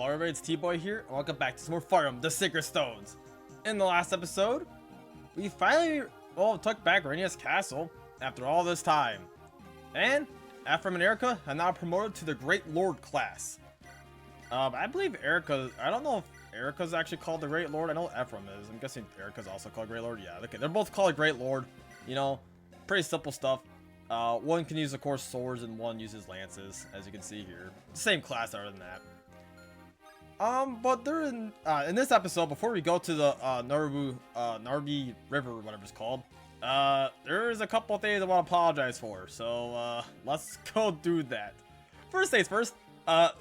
Hello everybody, it's T.Boy here, and welcome back to some more Fire Emblem, the Sacred Stones. In the last episode, we finally, took back Rainia's castle after all this time. And Ephraim and Erica are now promoted to the Great Lord class. I believe Erica, I don't know if Erica's actually called the Great Lord. I know Ephraim is. I'm guessing Erica's also called Great Lord. Yeah, okay, they're both called Great Lord. You know, pretty simple stuff. One can use, of course, swords, and one uses lances, as you can see here. Same class other than that. But they're in this episode, before we go to the, Narube River, or whatever it's called, there's a couple of things I want to apologize for, so, let's go do that. First things first,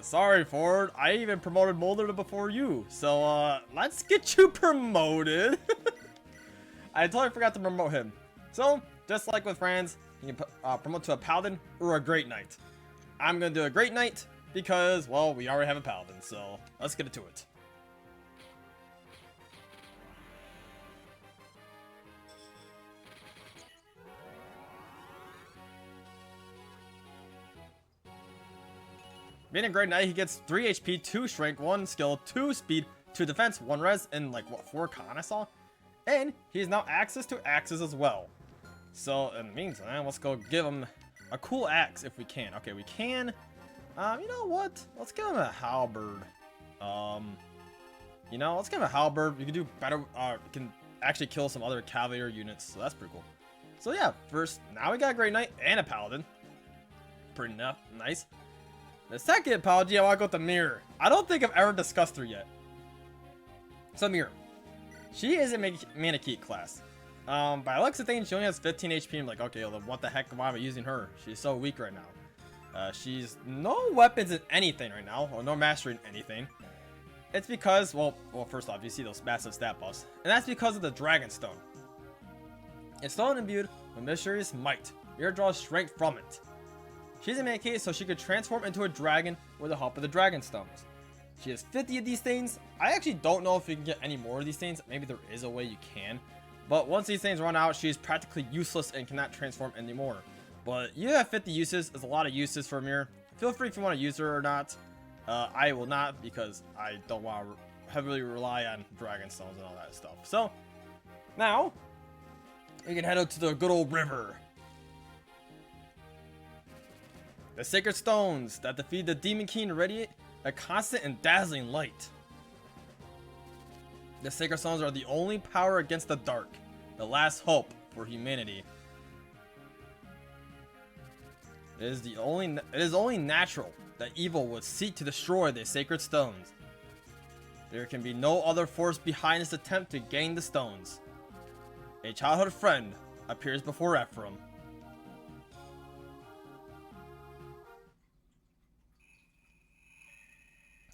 sorry, Ford, I even promoted Mulder before you, so, let's get you promoted. I totally forgot to promote him. So, just like with friends, you can promote to a Paladin or a Great Knight. I'm gonna do a Great Knight, because, well, we already have a Paladin, so let's get into it. Being a Great Knight, he gets 3 HP, 2 Strength, 1 Skill, 2 Speed, 2 Defense, 1 Res, and like, what, 4 Con I saw? And he's now access to axes as well. So, in the meantime, let's go give him a cool axe if we can. Okay, we can. You know what? Let's give him a halberd. You know, let's give him a halberd. You can do better. You can actually kill some other cavalier units, so that's pretty cool. So yeah, first, now we got a Great Knight and a Paladin. Pretty nice. The second Paladin, I want to go with the Mirror. I don't think I've ever discussed her yet. So Mirror, she is a Manakete class. By looks of things, she only has 15 HP. I'm like, okay, well, what the heck? Why am I using her? She's so weak right now. She's no weapons in anything right now, or no mastery in anything. It's because, well, first off, you see those massive stat buffs, and that's because of the Dragon Stone. It's stone imbued with mysterious might. Mirror draws strength from it. She's a Manakete, so she could transform into a dragon with the help of the Dragon Stones. She has 50 of these things. I actually don't know if you can get any more of these things. Maybe there is a way you can. But once these things run out, she is practically useless and cannot transform anymore. But you have 50 uses. There's a lot of uses for a mirror. Feel free if you want to use her or not. I will not, because I don't want to heavily rely on Dragon Stones and all that stuff. So, now, we can head out to the good old river. The Sacred Stones that defeat the Demon King radiate a constant and dazzling light. The Sacred Stones are the only power against the dark, the last hope for humanity. It is only natural that evil would seek to destroy the Sacred Stones. There can be no other force behind this attempt to gain the stones. A childhood friend appears before Ephraim.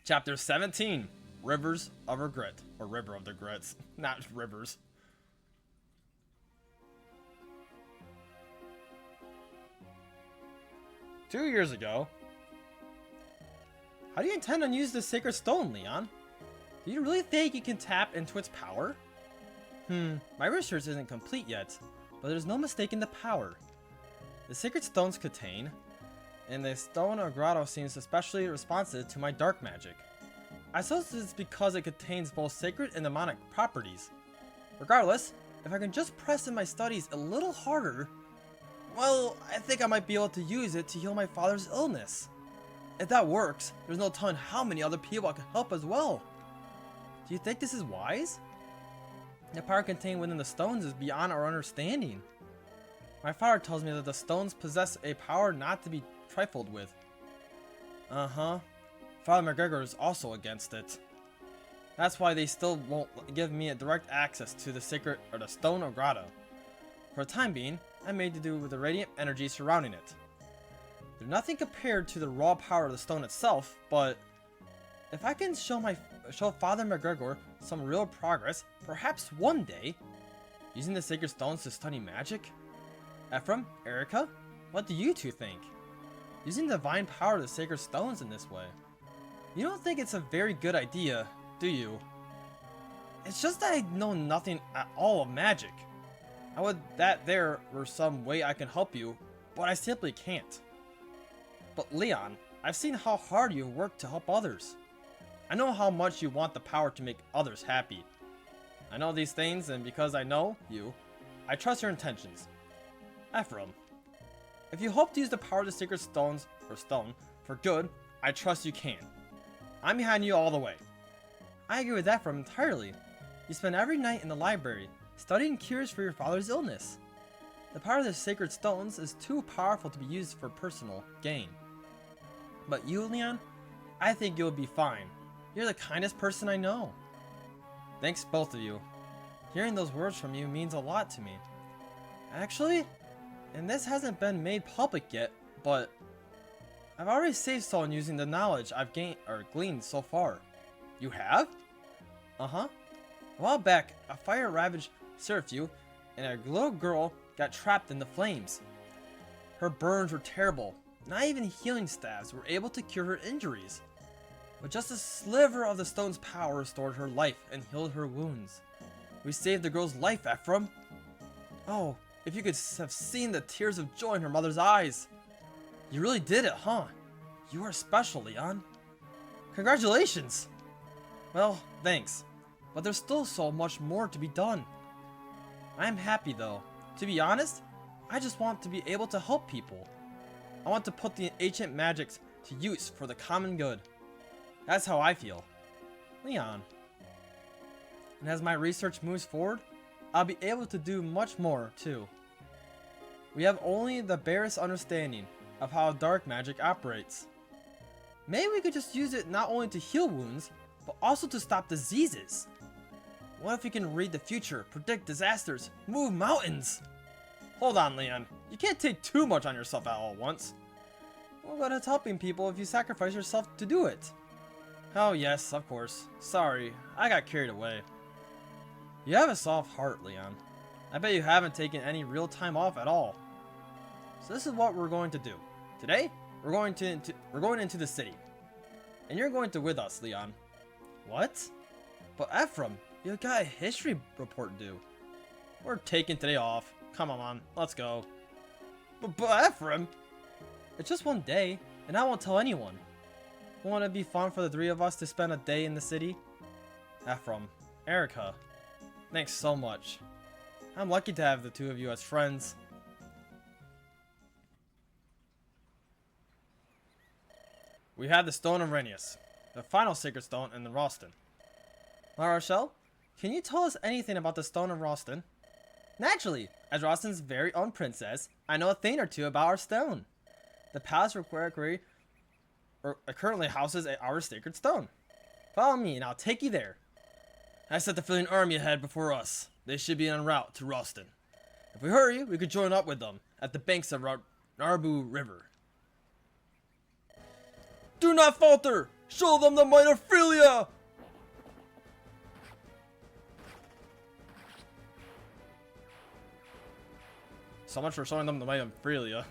Chapter 17, Rivers of Regret, or River of Regrets, not rivers. Two years ago. How do you intend on using the Sacred Stone, Leon? Do you really think you can tap into its power? My research isn't complete yet, but there's no mistaking the power. The Sacred Stones contain, and the Stone of Grotto seems especially responsive to my dark magic. I suppose it's because it contains both sacred and demonic properties. Regardless, if I can just press in my studies a little harder, well, I think I might be able to use it to heal my father's illness. If that works, there's no telling how many other people I can help as well. Do you think this is wise? The power contained within the stones is beyond our understanding. My father tells me that the stones possess a power not to be trifled with. Father McGregor is also against it. That's why they still won't give me a direct access to the sacred or the Stone of Grotto. For the time being, I'm made to do with the radiant energy surrounding it. They're nothing compared to the raw power of the stone itself, but if I can show Father McGregor some real progress, perhaps one day, using the sacred stones to study magic? Ephraim, Erica, what do you two think? Using the divine power of the sacred stones in this way. You don't think it's a very good idea, do you? It's just that I know nothing at all of magic. I would that there were some way I can help you, but I simply can't. But Leon, I've seen how hard you work to help others. I know how much you want the power to make others happy. I know these things, and because I know you, I trust your intentions. Ephraim, if you hope to use the power of the sacred stone for good, I trust you can. I'm behind you all the way. I agree with Ephraim entirely. You spend every night in the library, studying cures for your father's illness. The power of the sacred stones is too powerful to be used for personal gain. But you, Leon, I think you'll be fine. You're the kindest person I know. Thanks, both of you. Hearing those words from you means a lot to me. Actually, and this hasn't been made public yet, but I've already saved someone using the knowledge I've gleaned so far. You have? Uh-huh. A while back, a fire ravaged Seraphiu, and a little girl got trapped in the flames. Her burns were terrible. Not even healing staves were able to cure her injuries. But just a sliver of the stone's power restored her life and healed her wounds. We saved the girl's life, Ephraim. Oh, if you could have seen the tears of joy in her mother's eyes. You really did it, huh? You are special, Leon. Congratulations! Well, thanks. But there's still so much more to be done. I am happy though. To be honest, I just want to be able to help people. I want to put the ancient magics to use for the common good. That's how I feel. Leon. And as my research moves forward, I'll be able to do much more too. We have only the barest understanding of how dark magic operates. Maybe we could just use it not only to heal wounds, but also to stop diseases. What if we can read the future, predict disasters, move mountains? Hold on, Leon. You can't take too much on yourself at all once. What about helping people if you sacrifice yourself to do it? Oh yes, of course. Sorry, I got carried away. You have a soft heart, Leon. I bet you haven't taken any real time off at all. So this is what we're going to do. Today, we're going into the city. And you're going to with us, Leon. What? But Ephraim, you got a history report due. We're taking today off. Come on, let's go. But Ephraim! It's just one day, and I won't tell anyone. Won't it be fun for the three of us to spend a day in the city? Ephraim, Erica, thanks so much. I'm lucky to have the two of you as friends. We have the Stone of Renius, the final sacred stone in the Rausten. La Rochelle, can you tell us anything about the Stone of Rausten? Naturally, as Rausten's very own princess, I know a thing or two about our stone. The palace reliquary currently houses our sacred stone. Follow me and I'll take you there. I set the Philian army ahead before us. They should be en route to Rausten. If we hurry, we could join up with them at the banks of Narube River. Do not falter! Show them the might of Philia! So much for showing them the might of Philia.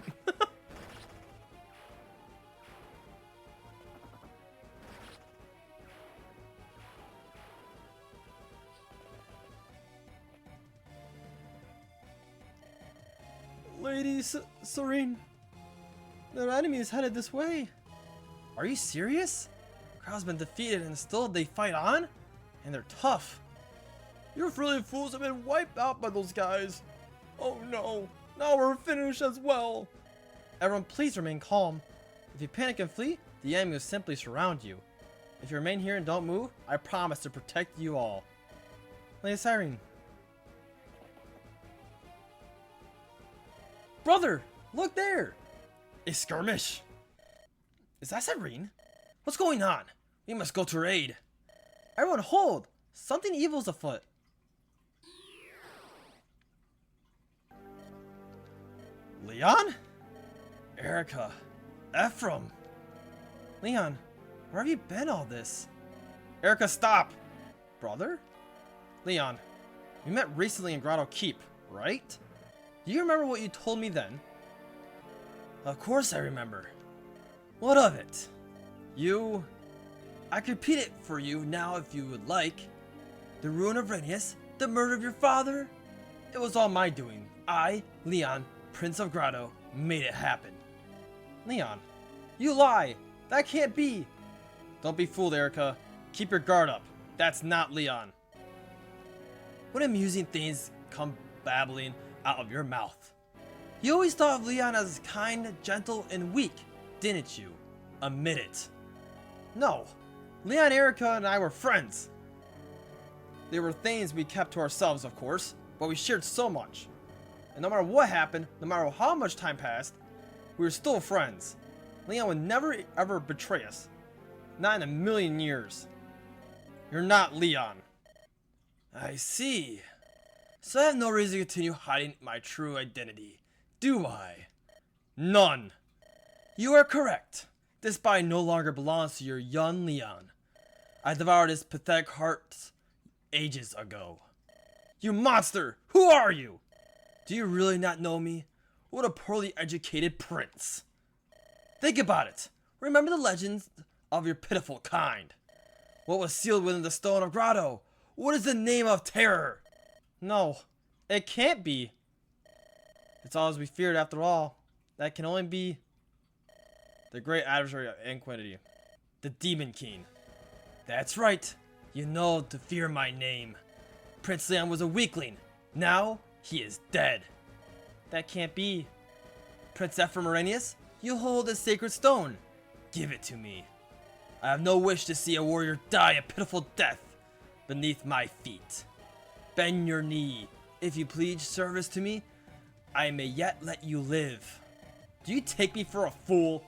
Lady Serene, their enemy is headed this way. Are you serious? Crowd's been defeated and still they fight on? And they're tough. Your Philian fools have been wiped out by those guys. Oh no, now we're finished as well. Everyone please remain calm. If you panic and flee, the enemy will simply surround you. If you remain here and don't move, I promise to protect you all. Lady Serene. Brother, look there! A skirmish! Is that Serene? What's going on? We must go to her aid. Everyone hold! Something evil's afoot. Leon? Erica. Ephraim. Leon, where have you been all this? Erica, stop! Brother? Leon, we met recently in Grotto Keep, right? Do you remember what you told me then? Of course I remember. What of it? I could repeat it for you now if you would like. The ruin of Renius, the murder of your father. It was all my doing. I, Leon, Prince of Grotto, made it happen. Leon, you lie! That can't be! Don't be fooled, Erica. Keep your guard up. That's not Leon. What amusing things come babbling out of your mouth. You always thought of Leon as kind, gentle, and weak, didn't you? Admit it. No. Leon, Erica, and I were friends. There were things we kept to ourselves, of course, but we shared so much. And no matter what happened, no matter how much time passed, we were still friends. Leon would never ever betray us. Not in a million years. You're not Leon. I see. So I have no reason to continue hiding my true identity, do I? None. You are correct. This body no longer belongs to your young Leon. I devoured his pathetic heart ages ago. You monster! Who are you? Do you really not know me? What a poorly educated prince. Think about it. Remember the legends of your pitiful kind. What was sealed within the stone of Grotto? What is the name of terror? No, it can't be. It's all as we feared after all. That can only be the great adversary of Inquinity, the Demon King. That's right. You know to fear my name. Prince Leon was a weakling. Now he is dead. That can't be. Prince Ephraim Arrhenius, you hold the sacred stone. Give it to me. I have no wish to see a warrior die a pitiful death beneath my feet. Bend your knee. If you pledge service to me, I may yet let you live. Do you take me for a fool?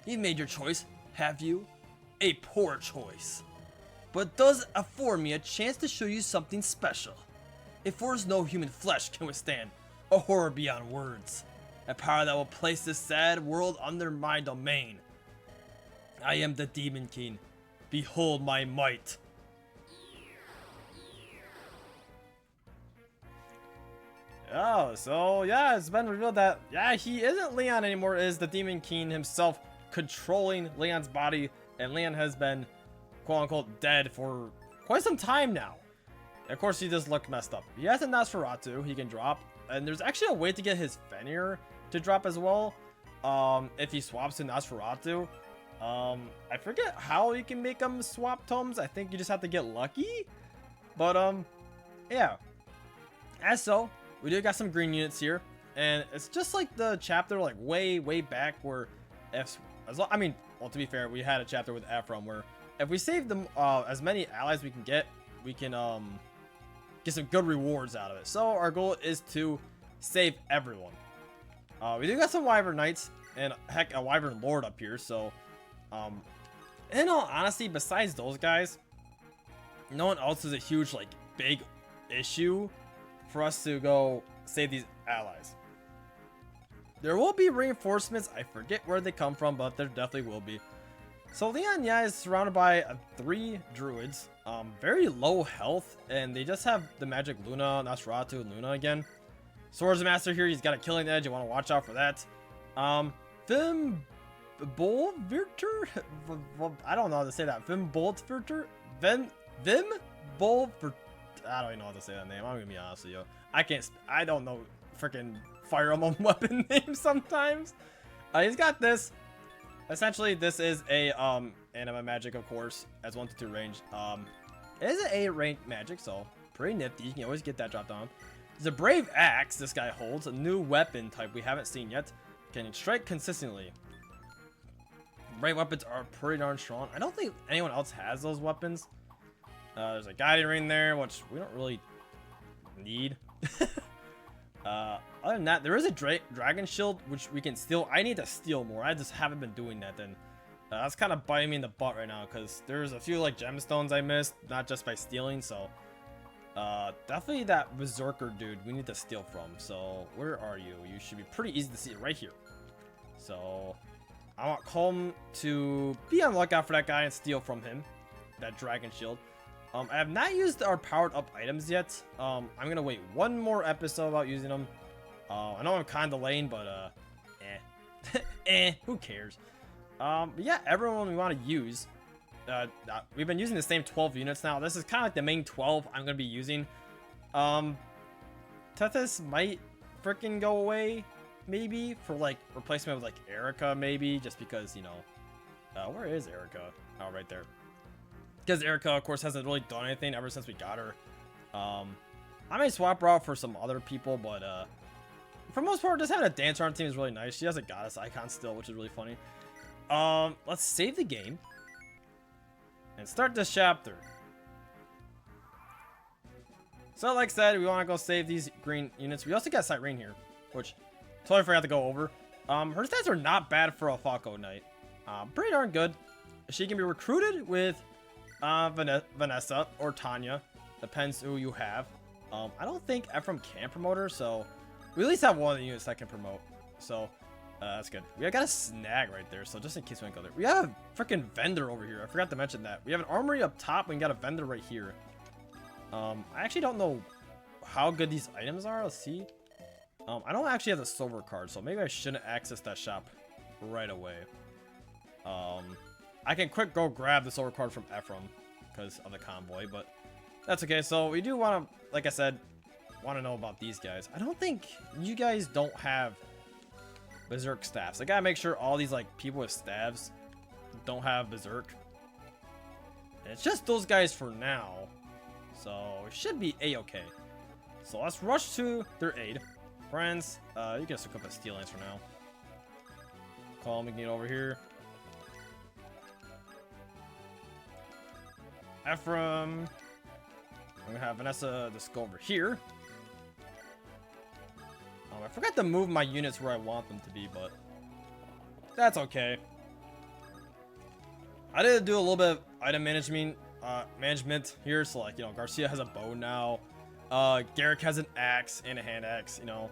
You've made your choice, have you? A poor choice. But it does afford me a chance to show you something special. A force no human flesh can withstand. A horror beyond words. A power that will place this sad world under my domain. I am the Demon King. Behold my might. Oh, so yeah, it's been revealed that, yeah, he isn't Leon anymore, it is the Demon King himself controlling Leon's body, and Leon has been, quote-unquote, dead for quite some time now. Of course, he just looked messed up. He has a Nosferatu he can drop, and there's actually a way to get his Fenrir to drop as well, if he swaps to Nosferatu. I forget how you can make them swap tomes. I think you just have to get lucky, but, yeah. As so, we do got some green units here, and it's just like the chapter like way back where I mean, well, to be fair, we had a chapter with Ephraim where if we save them as many allies we can get, we can get some good rewards out of it. So our goal is to save everyone. We do got some Wyvern Knights and heck, a Wyvern Lord up here, so in all honesty, besides those guys, no one else is a huge like big issue for us to go save these allies. There will be reinforcements. I forget where they come from, but there definitely will be. So Leon, yeah, is surrounded by 3 druids. Very low health, and they just have the magic Luna, Nosferatu, and Luna again. Swords Master here, he's got a killing edge. You want to watch out for that. Vimbolvirter? I don't know how to say that. Vimbolvirter? Vimbolvirter? I don't even know how to say that name. I'm gonna be honest with you. I don't know freaking Fire Emblem weapon names sometimes. He's got this. Essentially, this is a anima magic, of course, as 1-2 range. It is an 8 range magic, so pretty nifty. You can always get that dropped on. There's a Brave Axe this guy holds, a new weapon type we haven't seen yet. Can strike consistently. Brave weapons are pretty darn strong. I don't think anyone else has those weapons. There's a guiding ring there, which we don't really need. Other than that, there is a dragon shield, which we can steal. I need to steal more. I just haven't been doing that then. That's kind of biting me in the butt right now, because there's a few like gemstones I missed, not just by stealing, so definitely that berserker dude we need to steal from. So where are you? You should be pretty easy to see right here. So I want Colm to be on the lookout for that guy and steal from him that dragon shield. I have not used our powered up items yet. I'm gonna wait one more episode about using them. I know I'm kind of lame, but who cares? But yeah, everyone we want to use. We've been using the same 12 units now. This is kind of like the main 12 I'm gonna be using. Tethys might freaking go away, maybe for like replacement with like Erica, maybe just because, you know. Where is Erica? Oh, right there. Because Erica, of course, hasn't really done anything ever since we got her. I may swap her out for some other people, but for the most part, just having a dancer on the team is really nice. She has a goddess icon still, which is really funny. Let's save the game and start this chapter. So, like I said, we want to go save these green units. We also got Cyrene here, which totally forgot to go over. Her stats are not bad for a Falco Knight. Pretty darn good. She can be recruited with Vanessa or Tanya. Depends who you have. I don't think Ephraim can promote her, so we at least have one of the units that can promote. So that's good. We got a snag right there, so just in case we don't go there. We have a freaking vendor over here. I forgot to mention that. We have an armory up top, and we got a vendor right here. I actually don't know how good these items are. Let's see. I don't actually have the silver card, so maybe I shouldn't access that shop right away. I can quick go grab the silver card from Ephraim because of the convoy, but that's okay. So we do want to, like I said, want to know about these guys. I don't think you guys don't have berserk staffs. I gotta make sure all these like people with staves don't have berserk. And it's just those guys for now, so it should be a-okay. So let's rush to their aid. Friends, you can hook up a steel lance for now. Call me, get over here. Ephraim. I'm gonna have Vanessa just go over here. I forgot to move my units where I want them to be, but that's okay. I did do a little bit of item management here, so like, you know, Garcia has a bow now. Garrick has an axe and a hand axe, you know.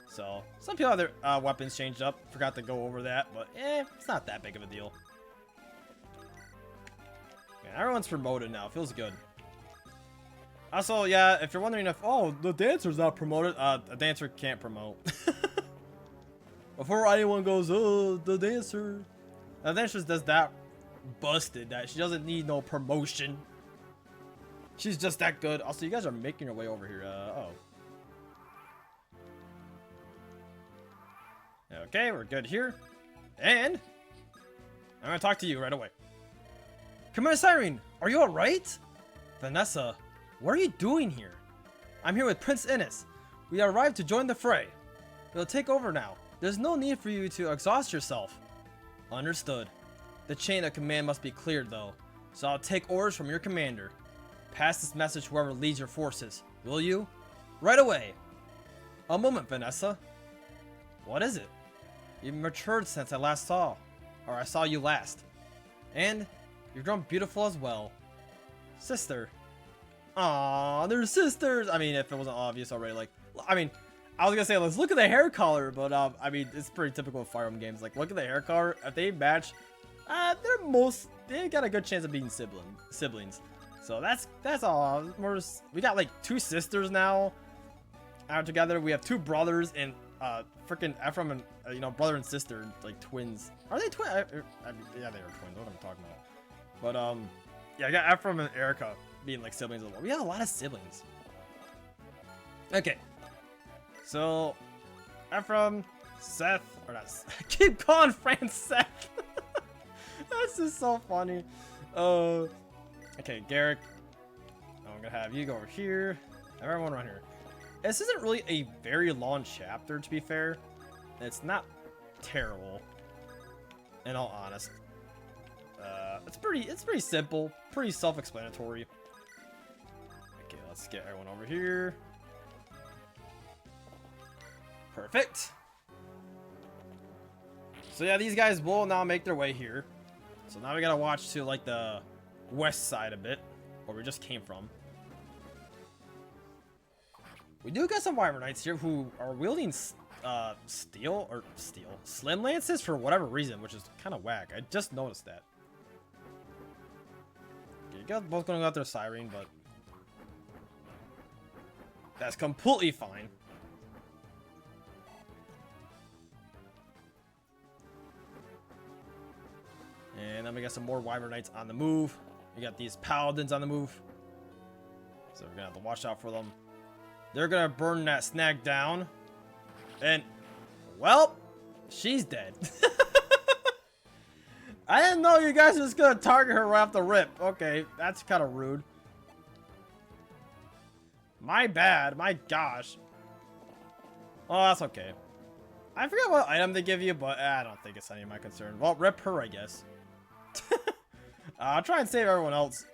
So some people have their weapons changed up. Forgot to go over that, but it's not that big of a deal. Man, everyone's promoted now. Feels good. Also, yeah, if you're wondering if, oh, the dancer's not promoted, a dancer can't promote. Before anyone goes, oh, the dancer. The dancer does that busted that she doesn't need no promotion. She's just that good. Also, you guys are making your way over here. Okay, we're good here. And I'm gonna talk to you right away. Commander Cyrene, are you alright? Vanessa, what are you doing here? I'm here with Prince Innes. We arrived to join the fray. We'll take over now. There's no need for you to exhaust yourself. Understood. The chain of command must be cleared though, so I'll take orders from your commander. Pass this message to whoever leads your forces, will you? Right away. A moment, Vanessa. What is it? You've matured since I saw you last. And you've grown beautiful as well. Sister. Aww, they're sisters. I mean, if it wasn't obvious already, like, I mean, I was gonna say, let's look at the hair color, but I mean, it's pretty typical of Fire Emblem games. Like, look at the hair color. If they match, they got a good chance of being siblings. So that's all. We got like 2 sisters now out together. We have 2 brothers and freaking Ephraim and you know, brother and sister, like twins. Are they twins? Yeah, they are twins. What am I talking about? But yeah, I got Ephraim and Erica being like siblings as well. We got a lot of siblings. Okay, so Ephraim, Seth, or not? I keep calling Franz Seth. That's just so funny. Okay, Garrick. I'm gonna have you go over here. Everyone around here. This isn't really a very long chapter, to be fair. It's not terrible, in all honesty. It's pretty simple, pretty self-explanatory. Okay, let's get everyone over here. Perfect. So yeah, these guys will now make their way here. So now we gotta watch to like the west side a bit, where we just came from. We do got some Wyvern Knights here who are wielding slim lances for whatever reason, which is kind of whack. I just noticed that. Okay, you guys both going to go out there Cyrene, but that's completely fine. And then we got some more Wyvern Knights on the move. We got these Paladins on the move. So we're going to have to watch out for them. They're going to burn that snag down. And, well, she's dead. I didn't know you guys were just gonna target her right off the rip. Okay, that's kind of rude. My bad. My gosh. Oh, that's okay. I forgot what item they give you, but I don't think it's any of my concern. Well, rip her, I guess. I'll try and save everyone else.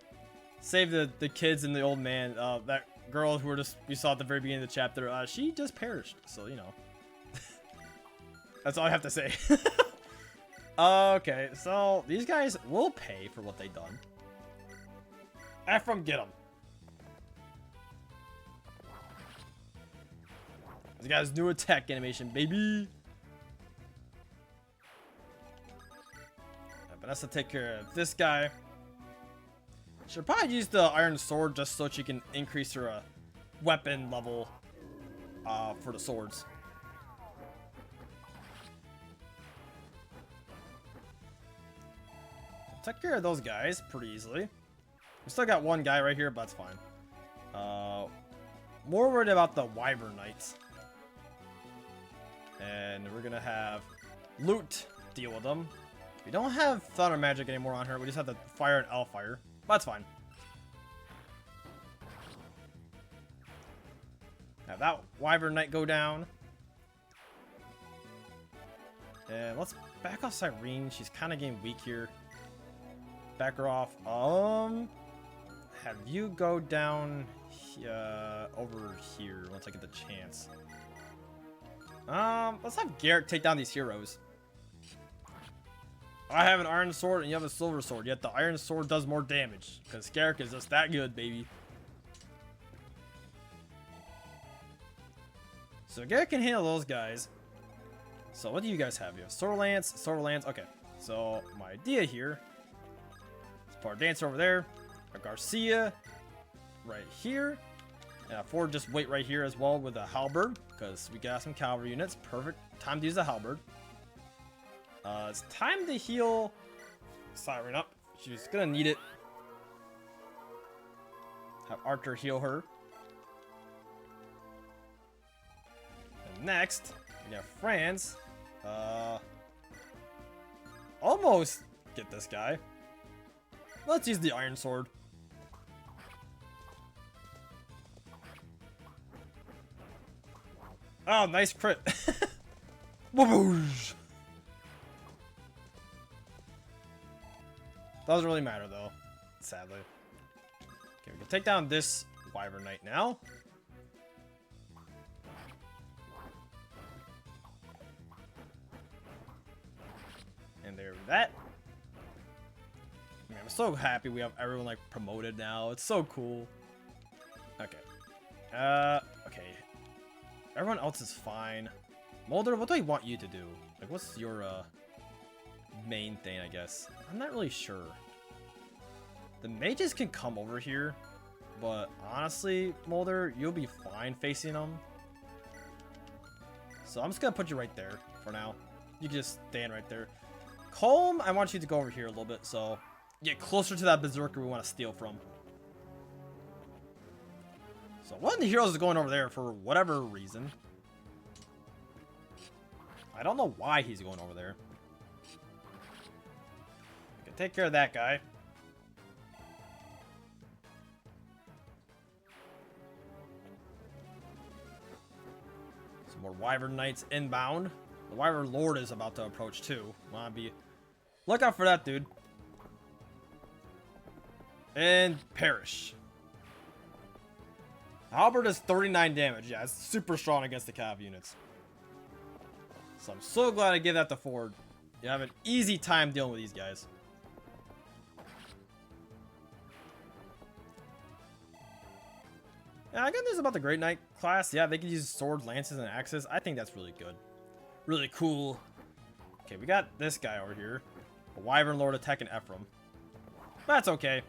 Save the kids and the old man. That girl who we saw at the very beginning of the chapter. She just perished, so you know. That's all I have to say. Okay, so these guys will pay for what they done. Ephraim, get them. This guy's new attack animation, baby. Vanessa, take care of this guy. Should probably use the iron sword just so she can increase her weapon level for the swords. Take care of those guys pretty easily. We still got one guy right here, but that's fine. More worried about the Wyvern Knights. And we're gonna have Loot deal with them. We don't have Thunder Magic anymore on her. We just have the Fire and L-Fire. That's fine. Have that Wyvern Knight go down. And let's back off Cyrene. She's kind of getting weak here. Back her off. Have you go down over here once I get the chance. Let's have Garrett take down these heroes. I have an iron sword and you have a silver sword, yet the iron sword does more damage because Garrett is just that good, baby. So Garrett can handle those guys. So what do you guys have? You have Sword Lance. Okay. So my idea here is put our Dancer over there, a Garcia right here, and a Ford just wait right here as well with a Halberd because we got some cavalry units. Perfect time to use the Halberd. It's time to heal Siren up. She's gonna need it. Have Archer heal her. And next, we got Franz. Almost get this guy. Let's use the Iron Sword. Oh, nice crit. Whoosh. Doesn't really matter though, sadly. Okay, we can take down this Wyvern Knight now. And there's that. Man, I'm so happy we have everyone like promoted now. It's so cool. Okay. Okay. Everyone else is fine. Mulder, what do I want you to do? Like, what's your main thing, I guess? I'm not really sure. The mages can come over here, but honestly, Mulder, you'll be fine facing them. So I'm just gonna put you right there for now. You can just stand right there. Colm, I want you to go over here a little bit, so get closer to that berserker we want to steal from. So one of the heroes is going over there for whatever reason. I don't know why he's going over there. Okay, take care of that guy. Some more Wyvern Knights inbound. The Wyvern Lord is about to approach too. Wanna be... Look out for that dude. And perish. Halberd does 39 damage. Yeah, it's super strong against the cav units. So I'm so glad I gave that to Ford. You have an easy time dealing with these guys. Yeah, I got news about the Great Knight class. Yeah, they can use swords, lances, and axes. I think that's really good. Really cool. Okay, we got this guy over here. A Wyvern Lord attacking Ephraim. That's okay.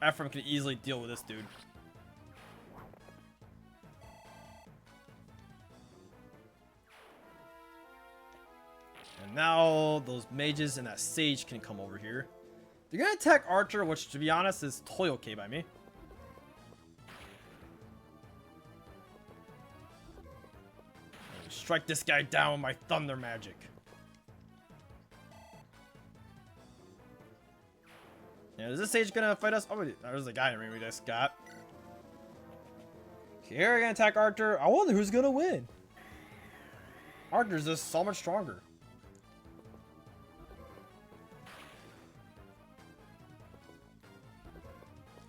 Ephraim can easily deal with this dude. And now those mages and that sage can come over here. They're gonna attack Archer, which to be honest is totally okay by me. Strike this guy down with my thunder magic. Yeah, is this sage gonna fight us? Oh, there's the guy we just got. Okay, here we're gonna attack Arthur. I wonder who's gonna win. Arthur's just so much stronger.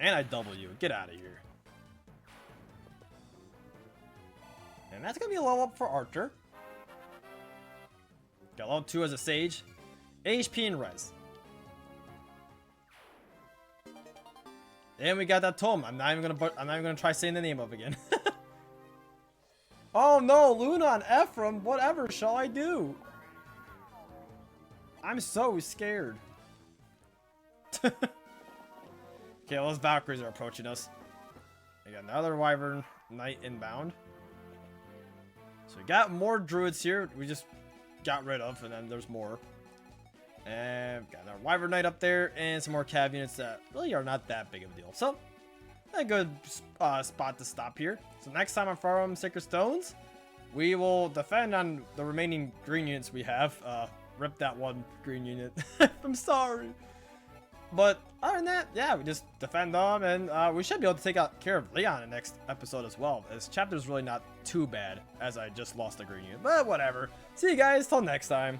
And I double you. Get out of here. And that's gonna be a level up for Arthur. Got level 2 as a sage. HP and res. And we got that tome. I'm not even gonna try saying the name of again. Oh no, Luna and Ephraim. Whatever shall I do? I'm so scared. Okay, those Valkyries are approaching us. We got another Wyvern Knight inbound. So we got more druids here. We just got rid of, and then there's more. And got another Wyvern Knight up there, and some more cav units that really are not that big of a deal. So, a good spot to stop here. So next time on Fire Emblem Sacred Stones, we will defend on the remaining green units we have. Rip that one green unit. I'm sorry. But other than that, yeah, we just defend them, and we should be able to take care of Leon in the next episode as well. This chapter's really not too bad, as I just lost a green unit. But whatever. See you guys till next time.